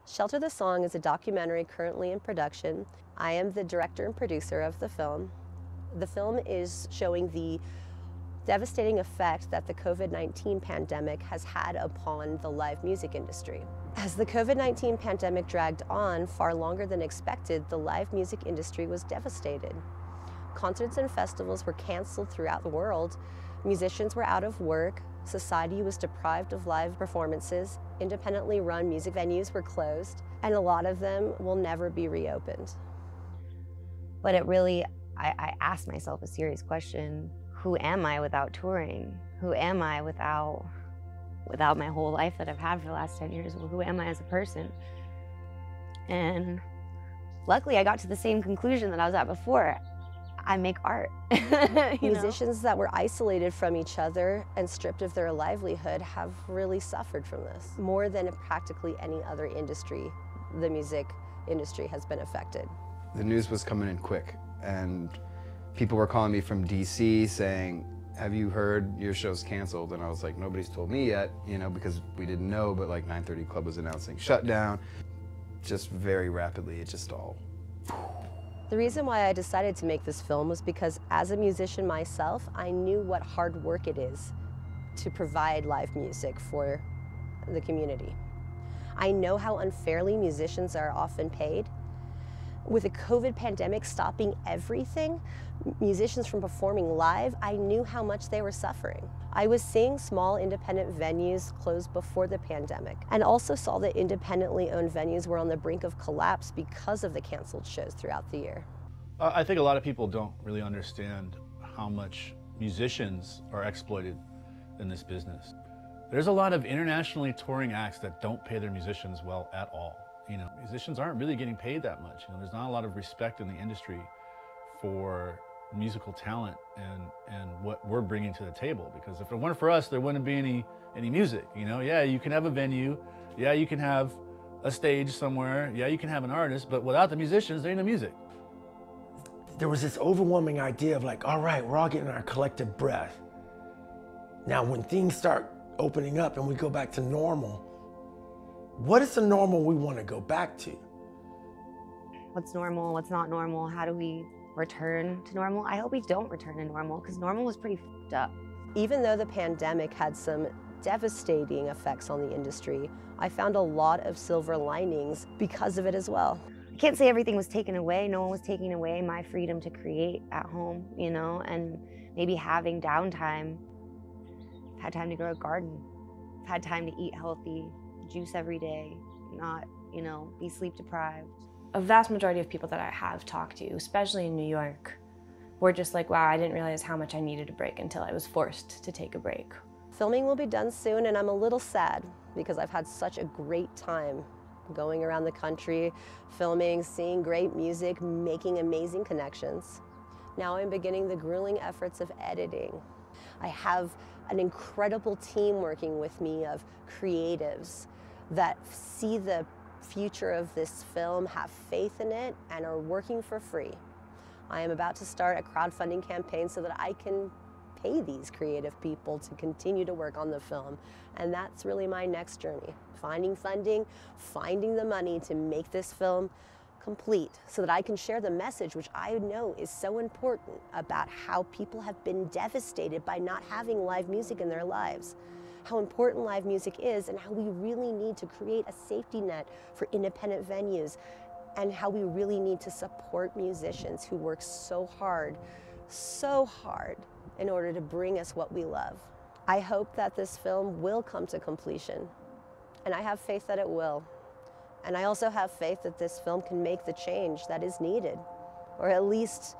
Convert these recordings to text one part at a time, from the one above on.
Shelter the Song is a documentary currently in production. I am the director and producer of the film. The film is showing the devastating effect that the COVID-19 pandemic has had upon the live music industry. As the COVID-19 pandemic dragged on far longer than expected, the live music industry was devastated. Concerts and festivals were canceled throughout the world. Musicians were out of work. Society was deprived of live performances. Independently run music venues were closed, and a lot of them will never be reopened. But it really, I asked myself a serious question. Who am I without touring? Who am I without my whole life that I've had for the last 10 years? Well, who am I as a person? And luckily I got to the same conclusion that I was at before. I make art. Musicians that were isolated from each other and stripped of their livelihood have really suffered from this. More than practically any other industry, the music industry has been affected. The news was coming in quick, and people were calling me from DC saying, have you heard your show's canceled? And I was like, nobody's told me yet, because we didn't know, but like 930 Club was announcing shutdown. Just very rapidly, it just all. The reason why I decided to make this film was because as a musician myself, I knew what hard work it is to provide live music for the community. I know how unfairly musicians are often paid. With the COVID pandemic stopping everything, musicians from performing live, I knew how much they were suffering. I was seeing small independent venues close before the pandemic, and also saw that independently owned venues were on the brink of collapse because of the canceled shows throughout the year. I think a lot of people don't really understand how much musicians are exploited in this business. There's a lot of internationally touring acts that don't pay their musicians well at all. Musicians aren't really getting paid that much. There's not a lot of respect in the industry for musical talent and what we're bringing to the table. Because if it weren't for us, there wouldn't be any music. Yeah, you can have a venue. Yeah, you can have a stage somewhere. Yeah, you can have an artist. But without the musicians, there ain't no music. There was this overwhelming idea of like, all right, we're all getting our collective breath. Now, when things start opening up and we go back to normal, what is the normal we want to go back to? What's normal? What's not normal? How do we return to normal? I hope we don't return to normal, because normal was pretty fucked up. Even though the pandemic had some devastating effects on the industry, I found a lot of silver linings because of it as well. I can't say everything was taken away. No one was taking away my freedom to create at home, and maybe having downtime. I've had time to grow a garden. I've had time to eat healthy, juice every day, not, be sleep deprived. A vast majority of people that I have talked to, especially in New York, were just like, wow, I didn't realize how much I needed a break until I was forced to take a break. Filming will be done soon, and I'm a little sad because I've had such a great time going around the country, filming, seeing great music, making amazing connections. Now I'm beginning the grueling efforts of editing. I have an incredible team working with me of creatives that see the future of this film, have faith in it, and are working for free. I am about to start a crowdfunding campaign so that I can pay these creative people to continue to work on the film. And that's really my next journey. Finding funding, finding the money to make this film complete so that I can share the message, which I know is so important, about how people have been devastated by not having live music in their lives, how important live music is, and how we really need to create a safety net for independent venues, and how we really need to support musicians who work so hard in order to bring us what we love. I hope that this film will come to completion, and I have faith that it will. And I also have faith that this film can make the change that is needed. Or at least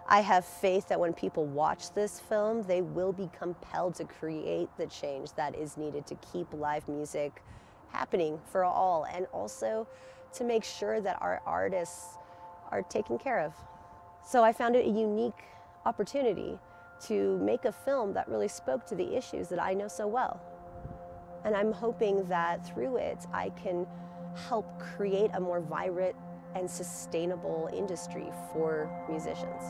I have faith that when people watch this film, they will be compelled to create the change that is needed to keep live music happening for all, and also to make sure that our artists are taken care of. So I found it a unique opportunity to make a film that really spoke to the issues that I know so well. And I'm hoping that through it, I can help create a more vibrant and sustainable industry for musicians.